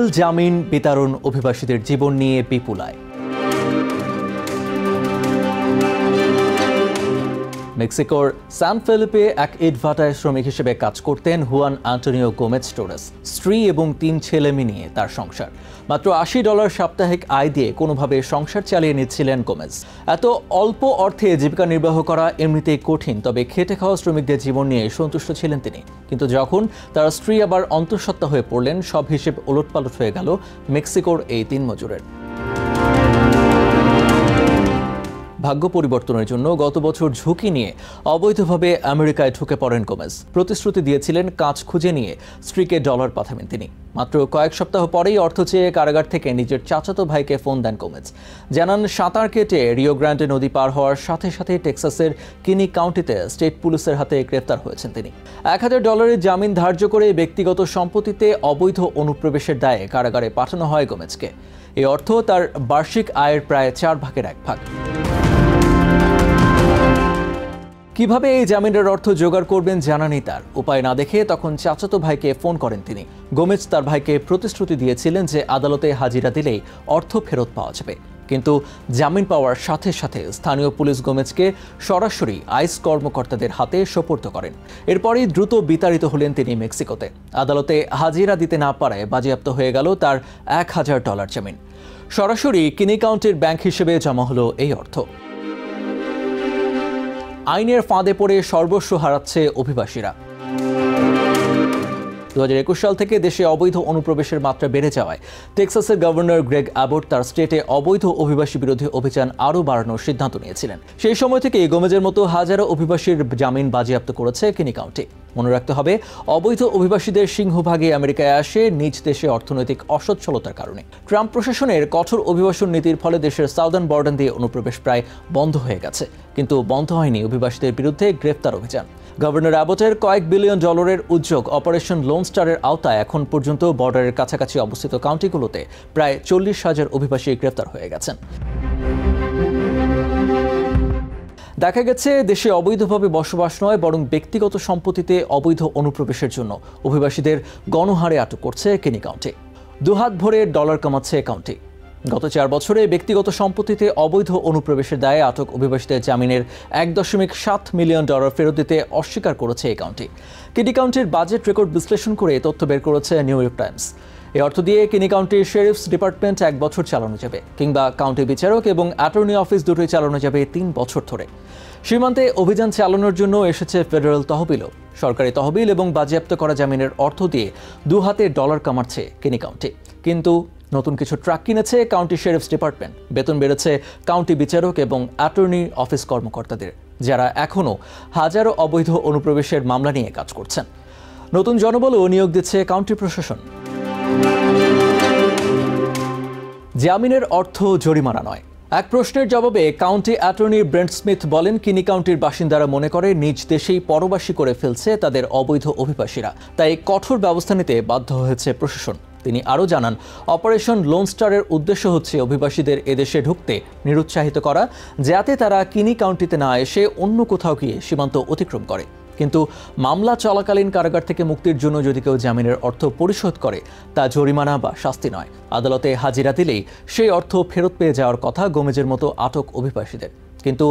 Bell জামিন বিতরণ অভিবাসীদের জীবন নিয়ে বিপুলায়। মেক্সিকোর সান ফেলিপে এক ইটভাটায় শ্রমিক হিসেবে কাজ করতেন হুয়ান আন্তোনিও গোমেজ টোরেস। স্ত্রী এবং 3 ছেলে নিয়ে তার সংসার। মাত্র $80 সাপ্তাহিক আয় দিয়ে কোনোভাবে সংসার চালিয়ে নিচ্ছিলেন গোমেজ। এত অল্প অর্থে জীবিকা নির্বাহ করা এমনিতেই কঠিন, তবে খেটে খাওয়া শ্রমিকদের জীবন নিয়ে সন্তুষ্ট ছিলেন তিনি। কিন্তু যখন তার স্ত্রী আবার অন্তঃসত্ত্বা হয়ে পড়লেন, সব হিসেব ওলটপালট হয়ে গেল মেক্সিকোর এই 3 মজুরের। ভাগ্য পরিবর্তনের জন্য গত বছর ঝুঁকি নিয়ে অবৈধভাবে আমেরিকায় ঢুকে পড়েন গোমেজ। প্রতিশ্রুতি দিয়েছিলেন কাজ খুঁজে নিয়ে স্ত্রীকে ডলার পাঠাবেন তিনি। মাত্র কয়েক সপ্তাহ পরেই অর্থ চেয়ে কারাগার থেকে নিজের চাচাতো ভাইকে ফোন দেন গোমেজ। জানান সাঁতার কেটে রিও গ্র্যান্ডে নদী পার হওয়ার সাথে সাথে টেক্সাসের কিনি কাউন্টিতে স্টেট পুলিশের হাতে গ্রেফতার হয়েছেন তিনি। $1000 জামিন ধার্য করে ব্যক্তিগত সম্পত্তিতে অবৈধ অনুপ্রবেশের দায়ে কারাগারে পাঠানো হয় গোমেজকে। এই অর্থ তার বার্ষিক আয়ের প্রায় 4 ভাগের 1 ভাগ। কিভাবে এই জামিনের অর্থ জোগাড় করবেন জানা নেই তার। উপায় না দেখে তখন চাচাতো ভাইকে ফোন করেন তিনি। গোমেজ তার ভাইকে প্রতিশ্রুতি দিয়েছিলেন যে আদালতে হাজিরা দিলেই অর্থ ফেরত পাওয়া যাবে। কিন্তু জামিন পাওয়ার সাথে সাথে স্থানীয় পুলিশ গোমেজকে সরাসরি আইস কর্মকর্তাদের হাতে সোপর্দ করেন। এরপরই দ্রুত বিতাড়িত হলেন তিনি মেক্সিকোতে। আদালতে হাজিরা দিতে না পারায় বাজেয়াপ্ত হয়ে গেল তার $1000 জামিন। সরাসরি কিনি কাউন্টির ব্যাংক হিসেবে জমা হলো এই অর্থ। আইনের ফাঁদে পড়ে সর্বস্ব হারাচ্ছে অভিবাসীরা। 2021 সাল থেকে দেশে অবৈধ অনুপ্রবেশের মাত্রা বেড়ে যাওয়ায় টেক্সাসের গভর্নর গ্রেগ অ্যাবট তার স্টেটে অবৈধ অভিবাসী বিরোধী অভিযান আরও বাড়ানোর সিদ্ধান্ত নিয়েছিলেন। সেই সময় থেকে গোমেজের মতো হাজারো অভিবাসীর জামিন বাজেয়াপ্ত করেছে কিনি কাউন্টি। মনে রাখতে হবে, অবৈধ অভিবাসীদের সিংহভাগই আমেরিকায় আসে নিজ দেশে অর্থনৈতিক অসচ্ছলতার কারণে। ট্রাম্প প্রশাসনের কঠোর অভিবাসন নীতির ফলে দেশের সাউদার্ন বর্ডার দিয়ে অনুপ্রবেশ প্রায় বন্ধ হয়ে গেছে। কিন্তু বন্ধ হয়নি অভিবাসীদের বিরুদ্ধে গ্রেফতার অভিযান। গভর্নর অ্যাবটের কয়েক বিলিয়ন ডলারের উদ্যোগ অপারেশন লোন স্টারের আওতায় এখন পর্যন্ত বর্ডারের কাছাকাছি অবস্থিত কাউন্টিগুলোতে প্রায় 40,000 অভিবাসী গ্রেফতার হয়ে গেছেন। দেখা গেছে, দেশে অবৈধভাবে বসবাস নয় বরং ব্যক্তিগত সম্পত্তিতে অবৈধ অনুপ্রবেশের জন্য অভিবাসীদের গণহারে আটক করছে কিনি কাউন্টি। দুহাত ভরে ডলার কামাচ্ছে কাউন্টি। গত 4 বছরে ব্যক্তিগত সম্পত্তিতে অবৈধ অনুপ্রবেশের দায়ে আটক অভিবাসীদের জামিনের $1.7 মিলিয়ন ফেরত দিতে অস্বীকার করেছে এই কাউন্টি। কিনি কাউন্টির বাজেট রেকর্ড বিশ্লেষণ করে তথ্য বের করেছে নিউ ইয়র্ক টাইমস। এই অর্থ দিয়ে কিনি কাউন্টির শেরিফস ডিপার্টমেন্ট 1 বছর চালানো যাবে, কিংবা কাউন্টি বিচারক এবং অ্যাটর্নি অফিস দুটোই চালানো যাবে 3 বছর ধরে। সীমান্তে অভিযান চালানোর জন্য এসেছে ফেডারেল তহবিলও। সরকারি তহবিল এবং বাজেয়াপ্ত করা জামিনের অর্থ দিয়ে 2 হাতে ডলার কামাচ্ছে কিনি কাউন্টি। কিন্তু নতুন কিছু ট্রাক কিনেছে কাউন্টি শেরিফস ডিপার্টমেন্ট। বেতন বেড়েছে কাউন্টি বিচারক এবং অ্যাটর্নি অফিস কর্মকর্তাদের, যারা এখনও হাজারো অবৈধ অনুপ্রবেশের মামলা নিয়ে কাজ করছেন। নতুন জনবলও নিয়োগ দিচ্ছে কাউন্টি প্রশাসন। জামিনের অর্থ জরিমানা নয়। এক প্রশ্নের জবাবে কাউন্টি অ্যাটর্নি ব্রেন্ট স্মিথ বলেন, কিনি কাউন্টির বাসিন্দারা মনে করে নিজ দেশেই পরবাসী করে ফেলছে তাদের অবৈধ অভিবাসীরা, তাই কঠোর ব্যবস্থা নিতে বাধ্য হয়েছে প্রশাসন। তিনি আরও জানান, অপারেশন লোন স্টারের উদ্দেশ্য হচ্ছে অভিবাসীদের এদেশে ঢুকতে নিরুৎসাহিত করা, যাতে তারা কিনি কাউন্টিতে না এসে অন্য কোথাও গিয়ে সীমান্ত অতিক্রম করে। কিন্তু মামলা চলাকালীন কারাগার থেকে মুক্তির জন্য যদি কেউ জামিনের অর্থ পরিশোধ করে, তা জরিমানা বা শাস্তি নয়। আদালতে হাজিরা দিলেই সেই অর্থ ফেরত পেয়ে যাওয়ার কথা গোমেজের মতো আটক অভিবাসীদের। কিন্তু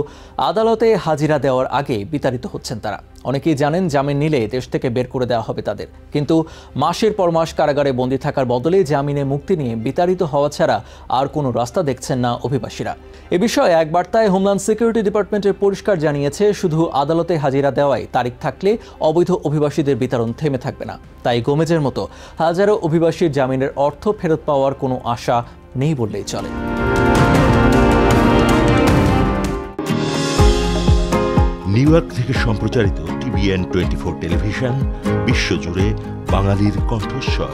আদালতে হাজিরা দেওয়ার আগে বিতাড়িত হচ্ছেন তারা। অনেকেই জানেন জামিন নিলে দেশ থেকে বের করে দেওয়া হবে তাদের, কিন্তু মাসের পর মাস কারাগারে বন্দী থাকার বদলে জামিনে মুক্তি নিয়ে বিতাড়িত হওয়া ছাড়া আর কোনো রাস্তা দেখছেন না অভিবাসীরা। এ বিষয়ে এক বার্তায় হোমল্যান্ড সিকিউরিটি ডিপার্টমেন্টের পরিষ্কার জানিয়েছে, শুধু আদালতে হাজিরা দেওয়ায় তারিখ থাকলে অবৈধ অভিবাসীদের বিতরণ থেমে থাকবে না। তাই গোমেজের মতো হাজারো অভিবাসীর জামিনের অর্থ ফেরত পাওয়ার কোনো আশা নেই বললেই চলে। নিউ ইয়র্ক থেকে সম্প্রচারিত TVN 24 টেলিভিশন বিশ্বজুড়ে বাঙালির কণ্ঠস্বর।